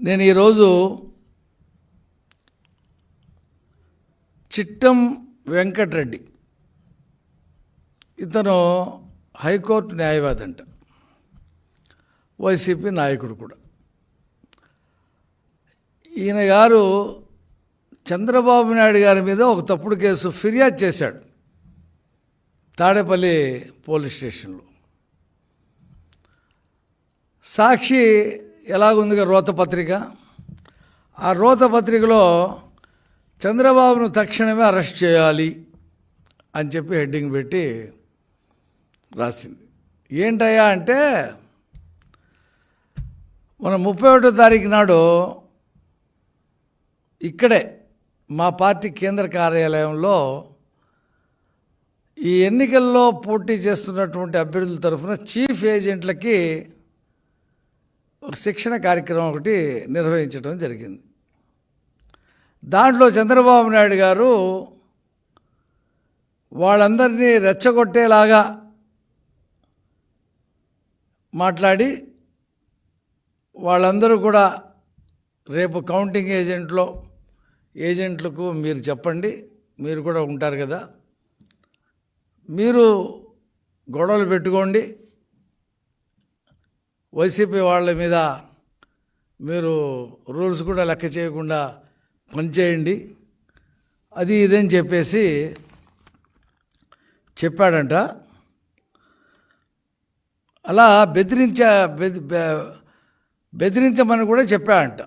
నేను ఈరోజు చిట్టం వెంకటరెడ్డి, ఇతను హైకోర్టు న్యాయవాది అంట, వైసీపీ నాయకుడు కూడా. ఈయన గారు చంద్రబాబు నాయుడు గారి మీద ఒక తప్పుడు కేసు ఫిర్యాదు చేశాడు తాడేపల్లి పోలీస్ స్టేషన్లో. సాక్షి ఎలాగుందిగా రోతపత్రిక, ఆ రోతపత్రికలో చంద్రబాబును తక్షణమే అరెస్ట్ చేయాలి అని చెప్పి హెడ్డింగ్ పెట్టి రాసింది. ఏంటయ్యా అంటే, మన 31వ తారీఖు నాడు ఇక్కడే మా పార్టీ కేంద్ర కార్యాలయంలో ఈ ఎన్నికల్లో పోటీ చేస్తున్నటువంటి అభ్యర్థుల తరఫున చీఫ్ ఏజెంట్లకి ఒక శిక్షణ కార్యక్రమం ఒకటి నిర్వహించడం జరిగింది. దాంట్లో చంద్రబాబు నాయుడు గారు వాళ్ళందరినీ రెచ్చగొట్టేలాగా మాట్లాడి, వాళ్ళందరూ కూడా రేపు కౌంటింగ్ ఏజెంట్లకు మీరు చెప్పండి, మీరు కూడా ఉంటారు కదా, మీరు గొడవలు పెట్టుకోండి, వైసీపీ వాళ్ళ మీద మీరు రూల్స్ కూడా లెక్క చేయకుండా పనిచేయండి, అది ఇదని చెప్పేసి చెప్పాడంట. అలా బెదిరించమని కూడా చెప్పాడంట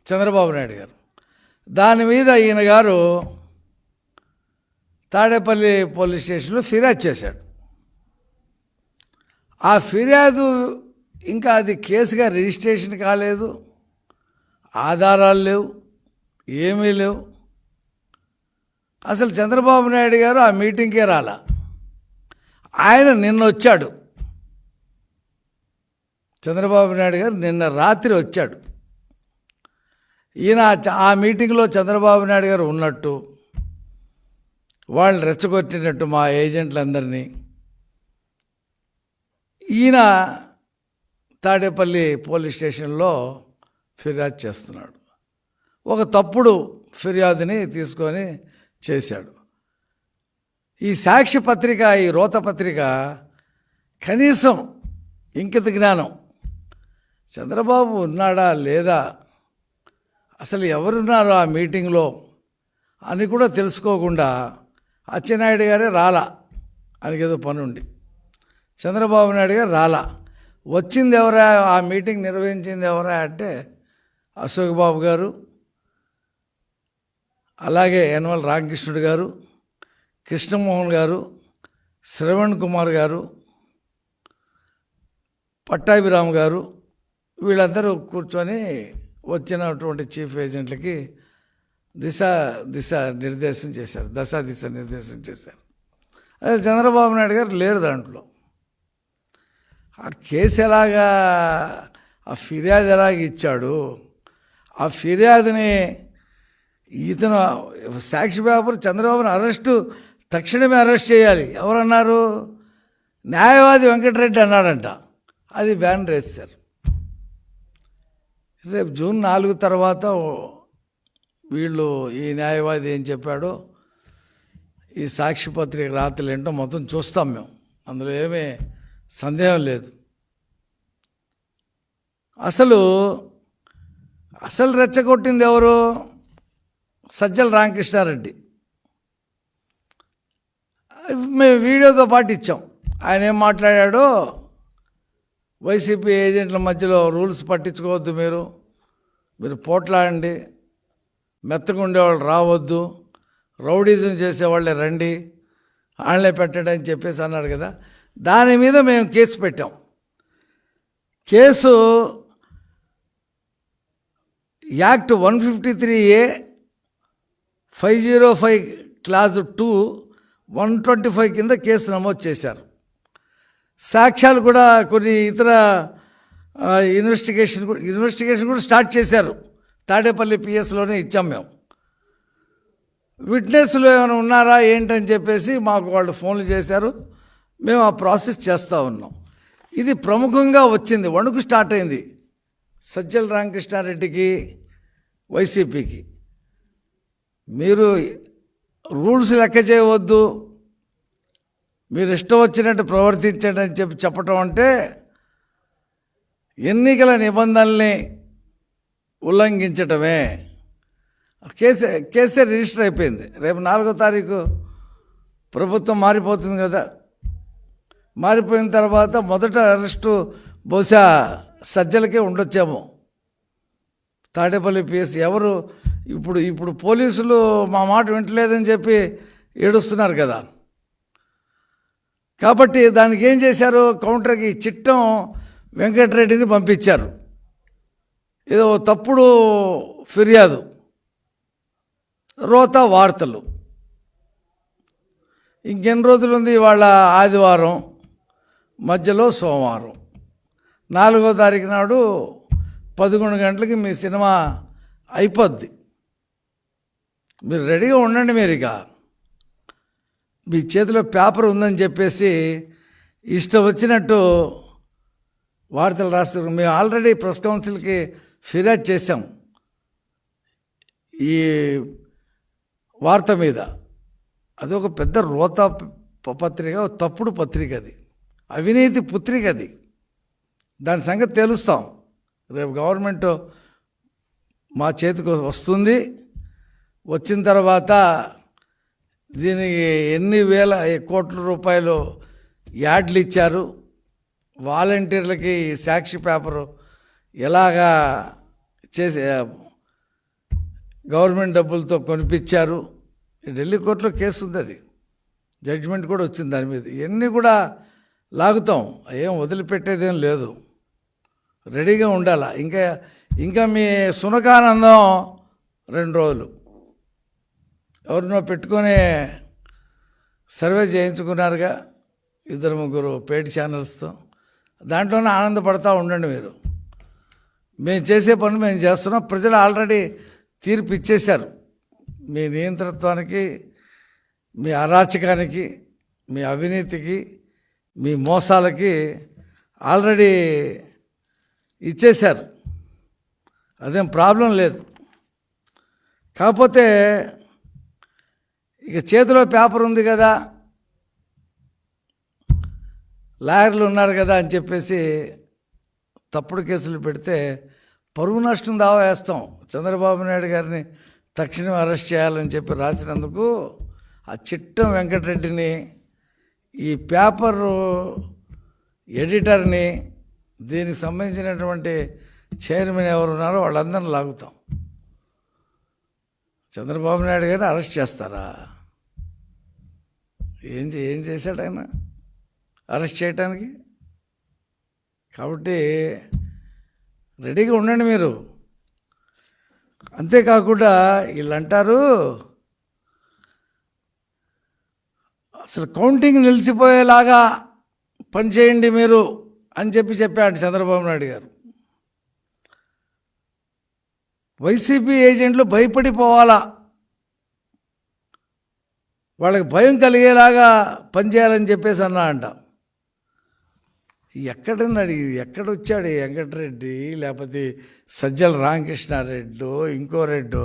చంద్రబాబు నాయుడు గారు. దాని మీద ఈయన గారు తాడేపల్లి పోలీస్ స్టేషన్లో ఫిర్యాదు చేశాడు. ఆ ఫిర్యాదు ఇంకా అది కేసుగా రిజిస్ట్రేషన్ కాలేదు, ఆధారాలు లేవు, ఏమీ లేవు. అసలు చంద్రబాబు నాయుడు గారు ఆ మీటింగ్కే రాలా. ఆయన నిన్న వచ్చాడు, చంద్రబాబు నాయుడు గారు నిన్న రాత్రి వచ్చాడు. ఈయన ఆ మీటింగ్లో చంద్రబాబు నాయుడు గారు ఉన్నట్టు, వాళ్ళని రెచ్చగొట్టినట్టు మా ఏజెంట్లందరినీ ఈయన తాడేపల్లి పోలీస్ స్టేషన్లో ఫిర్యాదు చేస్తున్నాడు. ఒక తప్పుడు ఫిర్యాదుని తీసుకొని చేశాడు. ఈ సాక్షి పత్రిక, ఈ రోత పత్రిక కనీసం ఇంకిత జ్ఞానం, చంద్రబాబు ఉన్నాడా లేదా, అసలు ఎవరున్నారో ఆ మీటింగ్లో అని కూడా తెలుసుకోకుండా అచ్చెన్నాయుడు గారే రాలా, ఆయనకేదో పనుండి చంద్రబాబు నాయుడు గారు రాలా. వచ్చింది ఎవరా, ఆ మీటింగ్ నిర్వహించింది ఎవరా అంటే అశోక్ బాబు గారు, అలాగే యనమల రామకృష్ణుడు గారు, కృష్ణమోహన్ గారు, శ్రవణ్ కుమార్ గారు, పట్టాభిరామ్ గారు, వీళ్ళందరూ కూర్చొని వచ్చినటువంటి చీఫ్ ఏజెంట్లకి దిశ నిర్దేశం చేశారు. దిశ నిర్దేశం చేశారు. అదే చంద్రబాబు నాయుడు గారు లేరు దాంట్లో. ఆ కేసు ఎలాగా, ఆ ఫిర్యాదు ఎలాగ ఇచ్చాడు, ఆ ఫిర్యాదుని ఇతను సాక్షి పేపర్ చంద్రబాబుని తక్షణమే అరెస్ట్ చేయాలి ఎవరన్నారు, న్యాయవాది వెంకటరెడ్డి అన్నాడంట. అది బ్యాన్ వేశారు. రేపు జూన్ 4 తర్వాత వీళ్ళు ఈ న్యాయవాది ఏం చెప్పాడో, ఈ సాక్షి పత్రిక రాత్రులు ఏంటో మొత్తం చూస్తాం మేము, అందులో ఏమీ సందేహం లేదు. అసలు రెచ్చగొట్టింది ఎవరు, సజ్జల రామకృష్ణారెడ్డి. మేము వీడియోతో పాటు ఇచ్చాం. ఆయన ఏం మాట్లాడాడో, వైసీపీ ఏజెంట్ల మధ్యలో రూల్స్ పట్టించుకోవద్దు, మీరు పోట్లాడండి, మెత్తగా ఉండేవాళ్ళు రావద్దు, రౌడీజం చేసేవాళ్ళే రండి, వాళ్ళే పెట్టండి అని చెప్పేసి అన్నాడు కదా. దాని మీద మేము కేసు పెట్టాం. కేసు యాక్ట్ 153A 505 క్లాజ్ 2 125 కింద కేసు నమోదు చేశారు. సాక్ష్యాలు కూడా కొన్ని ఇతర ఇన్వెస్టిగేషన్ కూడా స్టార్ట్ చేశారు. తాడేపల్లి పిఎస్లోనే ఇచ్చాం మేము. విట్నెస్లు ఏమైనా ఉన్నారా ఏంటని చెప్పేసి మాకు వాళ్ళు ఫోన్లు చేశారు. మేము ఆ ప్రాసెస్ చేస్తూ ఉన్నాం. ఇది ప్రముఖంగా వచ్చింది, వణుకు స్టార్ట్ అయింది సజ్జల రామకృష్ణారెడ్డికి వైసీపీకి మీరు రూల్స్ లెక్క చేయవద్దు, మీరు ఇష్టం వచ్చినట్టు ప్రవర్తించండి అని చెప్పటం అంటే ఎన్నికల నిబంధనల్ని ఉల్లంఘించటమే. కేసే రిజిస్టర్ అయిపోయింది. రేపు 4వ తారీఖు ప్రభుత్వం మారిపోతుంది కదా. మారిపోయిన తర్వాత మొదట అరెస్టు బహుశా సజ్జలకే ఉండొచ్చేమో. తాడేపల్లి పిఎస్ ఎవరు ఇప్పుడు పోలీసులు మా మాట వింటలేదని చెప్పి ఏడుస్తున్నారు కదా. కాబట్టి దానికి ఏం చేశారు, కౌంటర్కి చిట్టం వెంకటరెడ్డిని పంపించారు. ఏదో తప్పుడు ఫిర్యాదు, రోత వార్తలు. ఇంకెన్ని రోజులు ఉంది, ఇవాళ ఆదివారం, మధ్యలో సోమవారం. 4వ తారీఖు నాడు 11 గంటలకి మీ సినిమా అయిపోద్ది. మీరు రెడీగా ఉండండి. మీరు ఇక మీ చేతిలో పేపర్ ఉందని చెప్పేసి ఇష్టం వచ్చినట్టు వార్తలు రాస్తారు. మేము ఆల్రెడీ ప్రెస్ కౌన్సిల్కి ఫిర్యాదు చేశాం ఈ వార్త మీద. అది ఒక పెద్ద రోత పత్రిక, తప్పుడు పత్రిక, అది అవినీతి పుత్రిక. అది దాని సంగతి తెలుస్తాం. రేపు గవర్నమెంట్ మా చేతికి వస్తుంది. వచ్చిన తర్వాత దీనికి ఎన్ని వేల కోట్ల రూపాయలు యాడ్లు ఇచ్చారు, వాలంటీర్లకి సాక్షి పేపరు ఎలాగా చేసి గవర్నమెంట్ డబ్బులతో కొనిపించారు. ఢిల్లీ కోర్టులో కేసు ఉంది, అది జడ్జిమెంట్ కూడా వచ్చింది దాని మీద. ఇవన్నీ కూడా లాగుతాం, ఏం వదిలిపెట్టేదేం లేదు. రెడీగా ఉండాలా. ఇంకా మీ సునకానందం 2 రోజులు ఎవరినో పెట్టుకొని సర్వే చేయించుకున్నారుగా, 2-3 పెయిడ్ ఛానల్స్తో. దాంట్లోనే ఆనందపడతా ఉండండి. మేము చేసే పని మేము చేస్తున్నాం. ప్రజలు ఆల్రెడీ తీర్పు ఇచ్చేశారు. మీ నియంతృత్వానికి, మీ అరాచకానికి, మీ అవినీతికి, మీ మోసాలకి ఆల్రెడీ ఇచ్చేశారు. అదేం ప్రాబ్లం లేదు. కాకపోతే ఇక చేతిలో పేపర్ ఉంది కదా, లాయర్లు ఉన్నారు కదా అని చెప్పేసి తప్పుడు కేసులు పెడితే పరువు నష్టం దావా వేస్తాం. చంద్రబాబు నాయుడు గారిని తక్షణం అరెస్ట్ చేయాలని చెప్పి రాసినందుకు ఆ చిట్టం వెంకటరెడ్డిని, ఈ పేపరు ఎడిటర్ని, దీనికి సంబంధించినటువంటి చైర్మన్ ఎవరు ఉన్నారో వాళ్ళందరిని లాగుతాం. చంద్రబాబు నాయుడు గారిని అరెస్ట్ చేస్తారా? ఏం చేశాడు ఆయన అరెస్ట్ చేయటానికి? కాబట్టి రెడీగా ఉండండి మీరు. అంతేకాకుండా వీళ్ళు అంటారు అసలు కౌంటింగ్ నిలిచిపోయేలాగా పనిచేయండి మీరు అని చెప్పాడు చంద్రబాబు నాయుడు గారు. వైసీపీ ఏజెంట్లు భయపడిపోవాలా, వాళ్ళకి భయం కలిగేలాగా పనిచేయాలని చెప్పేసి అంట. ఎక్కడొచ్చాడు వెంకటరెడ్డి, లేకపోతే సజ్జల రామకృష్ణారెడ్డి, ఇంకో రెడ్డో.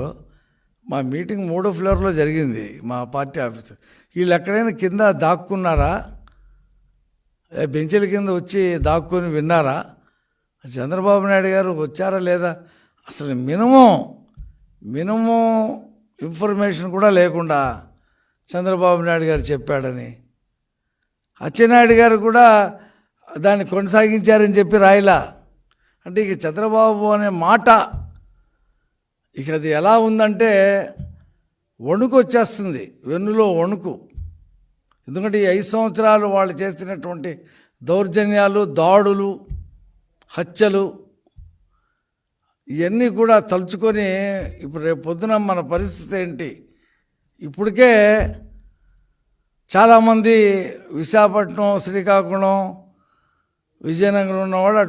మా మీటింగ్ 3వ ఫ్లోర్లో జరిగింది, మా పార్టీ ఆఫీస్. వీళ్ళు ఎక్కడైనా కింద దాక్కున్నారా? బెంచీల కింద వచ్చి దాక్కుని విన్నారా? చంద్రబాబు నాయుడు గారు వచ్చారా లేదా? అసలు మినిమం ఇన్ఫర్మేషన్ కూడా లేకుండా చంద్రబాబు నాయుడు గారు చెప్పాడని, అచ్చెన్నాయుడు గారు కూడా దాన్ని కొనసాగించారని చెప్పి రాయలా. అంటే ఇక చంద్రబాబు అనే మాట ఇక అది ఎలా ఉందంటే వణుకు వచ్చేస్తుంది, వెన్నులో వణుకు. ఎందుకంటే ఈ 5 సంవత్సరాలు వాళ్ళు చేసినటువంటి దౌర్జన్యాలు, దాడులు, హత్యలు, ఇవన్నీ కూడా తలుచుకొని ఇప్పుడు రేపు పొద్దున మన పరిస్థితి ఏంటి? ఇప్పటికే చాలామంది విశాఖపట్నం, శ్రీకాకుళం, విజయనగరం ఉన్నవాళ్ళు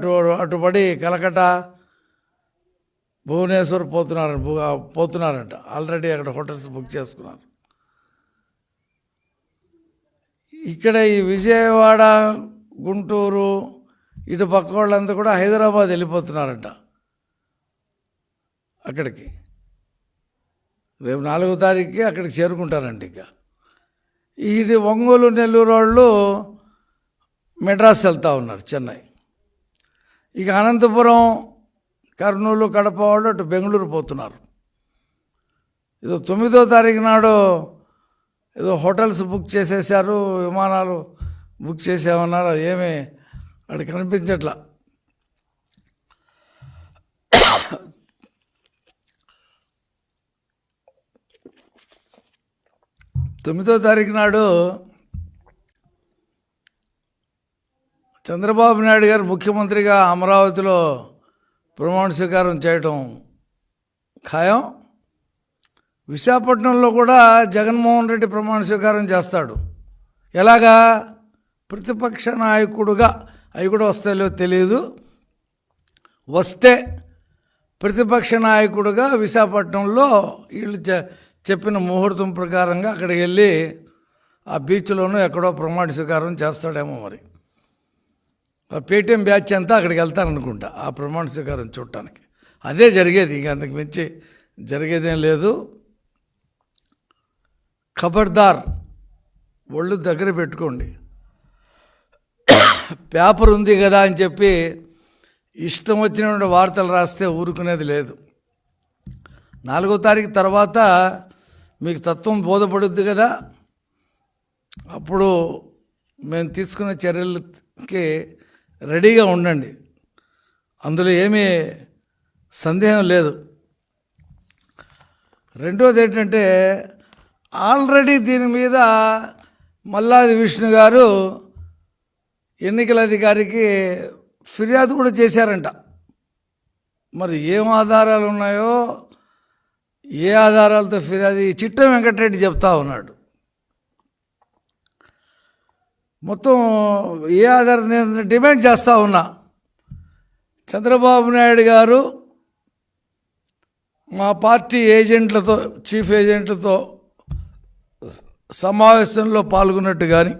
అటుపడి కలకట్ట, భువనేశ్వర్ పోతున్నారంట. ఆల్రెడీ అక్కడ హోటల్స్ బుక్ చేసుకున్నారు. ఇక్కడ ఈ విజయవాడ, గుంటూరు ఇటు పక్క వాళ్ళంతా కూడా హైదరాబాద్ వెళ్ళిపోతున్నారంట. అక్కడికి రేపు 4వ తారీఖుకి అక్కడికి చేరుకుంటారండి. ఇది ఒంగోలు నెల్లూరు వాళ్ళు మెడ్రాస్ వెళ్తూ ఉన్నారు, చెన్నై. ఇక అనంతపురం కర్నూలు కడప వాళ్ళు అటు బెంగళూరు పోతున్నారు. ఏదో 9వ తారీఖు నాడు ఏదో హోటల్స్ బుక్ చేసేసారు, విమానాలు బుక్ చేసామన్నారు. ఏమీ అక్కడ కనిపించట్లా. తొమ్మిదో తారీఖు నాడు చంద్రబాబు నాయుడు గారు ముఖ్యమంత్రిగా అమరావతిలో ప్రమాణ స్వీకారం చేయటం ఖాయం. విశాఖపట్నంలో కూడా జగన్మోహన్ రెడ్డి ప్రమాణ స్వీకారం చేస్తాడు. ఎలాగా? ప్రతిపక్ష నాయకుడుగా. అవి కూడా వస్తాయో తెలియదు. వస్తే ప్రతిపక్ష నాయకుడుగా విశాఖపట్నంలో వీళ్ళు చెప్పిన ముహూర్తం ప్రకారంగా అక్కడికి వెళ్ళి ఆ బీచ్లోనూ ఎక్కడో ప్రమాణ స్వీకారం చేస్తాడేమో. మరి ఆ పేటీఎం బ్యాచ్ అంతా అక్కడికి వెళ్తారనుకుంటా ఆ ప్రమాణ స్వీకారం చూడటానికి. అదే జరిగేది, ఇంక అంతకు మించి జరిగేదేం లేదు. ఖబర్దార్, ఒళ్ళు దగ్గర పెట్టుకోండి. పేపర్ ఉంది కదా అని చెప్పి ఇష్టం వచ్చినటువంటి వార్తలు రాస్తే ఊరుకునేది లేదు. 4వ తారీఖు తర్వాత మీకు తత్వం బోధపడుద్ది కదా, అప్పుడు మేము తీసుకునే చర్యలకి రెడీగా ఉండండి. అందులో ఏమీ సందేహం లేదు. రెండోది ఏంటంటే, ఆల్రెడీ దీని మీద మల్లాది విష్ణు గారు ఎన్నికల అధికారికి ఫిర్యాదు కూడా చేశారంట. మరి ఏం ఆధారాలు ఉన్నాయో, ఏ ఆధారాలతో ఫిర్యాదు, చిట్టం వెంకటరెడ్డి చెప్తా ఉన్నాడు. మొత్తం ఏ ఆధారం నేను డిమాండ్ చేస్తూ ఉన్నా. చంద్రబాబు నాయుడు గారు మా పార్టీ ఏజెంట్లతో, చీఫ్ ఏజెంట్లతో సమావేశంలో పాల్గొన్నట్టు కానీ,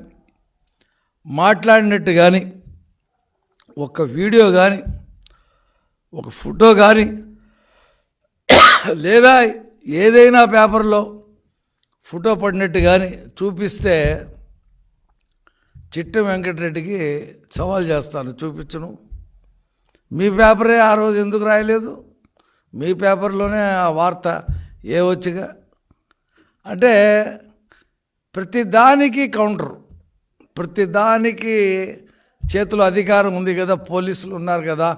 మాట్లాడినట్టు కానీ, ఒక వీడియో కానీ, ఒక ఫోటో కానీ, లేదా ఏదైనా పేపర్లో ఫోటో పడినట్టు కానీ చూపిస్తే చిట్టం వెంకటరెడ్డికి సవాల్ చేస్తాను, చూపించను. మీ పేపరే ఆ రోజు ఎందుకు రాయలేదు? మీ పేపర్లోనే ఆ వార్త వచ్చుగా. అంటే ప్రతిదానికి కౌంటర్, ప్రతిదానికి చేతిలో అధికారం ఉంది కదా, పోలీసులు ఉన్నారు కదా,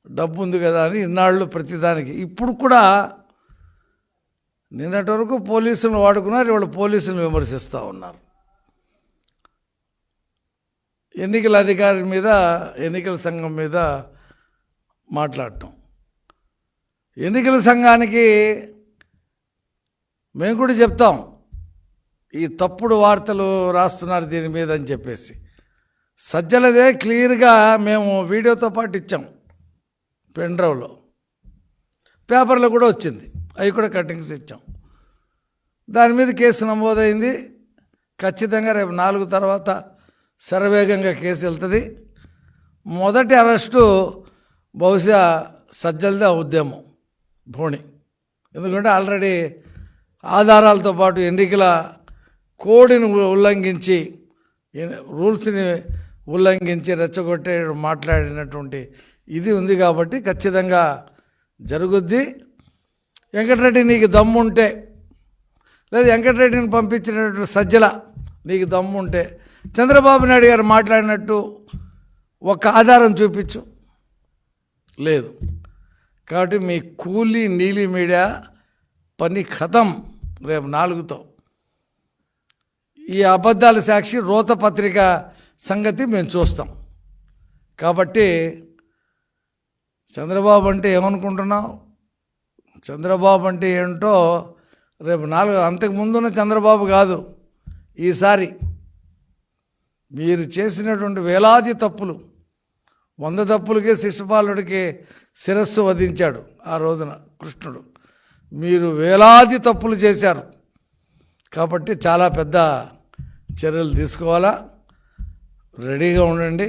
డబ్బు ఉంది కదా అని ఇన్నాళ్ళు ప్రతిదానికి. ఇప్పుడు కూడా నిన్నటి వరకు పోలీసులను వాడుకున్నారు, ఇవాళ పోలీసులను విమర్శిస్తూ ఉన్నారు. ఎన్నికల అధికారి మీద, ఎన్నికల సంఘం మీద మాట్లాడటం. ఎన్నికల సంఘానికి మేము కూడా చెప్తాం, ఈ తప్పుడు వార్తలు రాస్తున్నారు దీని మీద అని చెప్పేసి. సజ్జలదే క్లియర్గా మేము వీడియోతో పాటు ఇచ్చాం, పెన్ డ్రైవ్లో, పేపర్లో కూడా వచ్చింది, అవి కూడా కట్టింగ్స్ ఇచ్చాం. దాని మీద కేసు నమోదైంది. ఖచ్చితంగా రేపు 4 తర్వాత శరవేగంగా కేసు వెళ్తుంది. మొదటి అరెస్టు బహుశా సజ్జలదే ఉద్యమం భోణి. ఎందుకంటే ఆల్రెడీ ఆధారాలతో పాటు ఎన్నికల కోడ్ని ఉల్లంఘించి, రూల్స్ని ఉల్లంఘించి రెచ్చగొట్టే మాట్లాడినటువంటి ఇది ఉంది కాబట్టి ఖచ్చితంగా జరుగుద్ది. వెంకటరెడ్డి నీకు దమ్ముంటే, లేదా వెంకటరెడ్డిని పంపించినటువంటి సజ్జల నీకు దమ్ముంటే చంద్రబాబు నాయుడు గారు మాట్లాడినట్టు ఒక ఆధారం చూపించు. లేదు కాబట్టి మీ కూలీ నీలి మీడియా పని ఖతం. రేపు 4తో ఈ అబద్ధాల సాక్షి రోత పత్రిక సంగతి మేము చూస్తాం. కాబట్టి చంద్రబాబు అంటే ఏమనుకుంటున్నావు? చంద్రబాబు అంటే ఏంటో రేపు 4, అంతకుముందున్న చంద్రబాబు కాదు. ఈసారి మీరు చేసినటువంటి వేలాది తప్పులు, 100 తప్పులకే శిశుపాలుడికి శిరస్సు వధించాడు ఆ రోజున కృష్ణుడు. మీరు వేలాది తప్పులు చేశారు కాబట్టి చాలా పెద్ద చర్యలు తీసుకోవాలా. రెడీగా ఉండండి,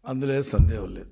అందులో సందేహం లేదు.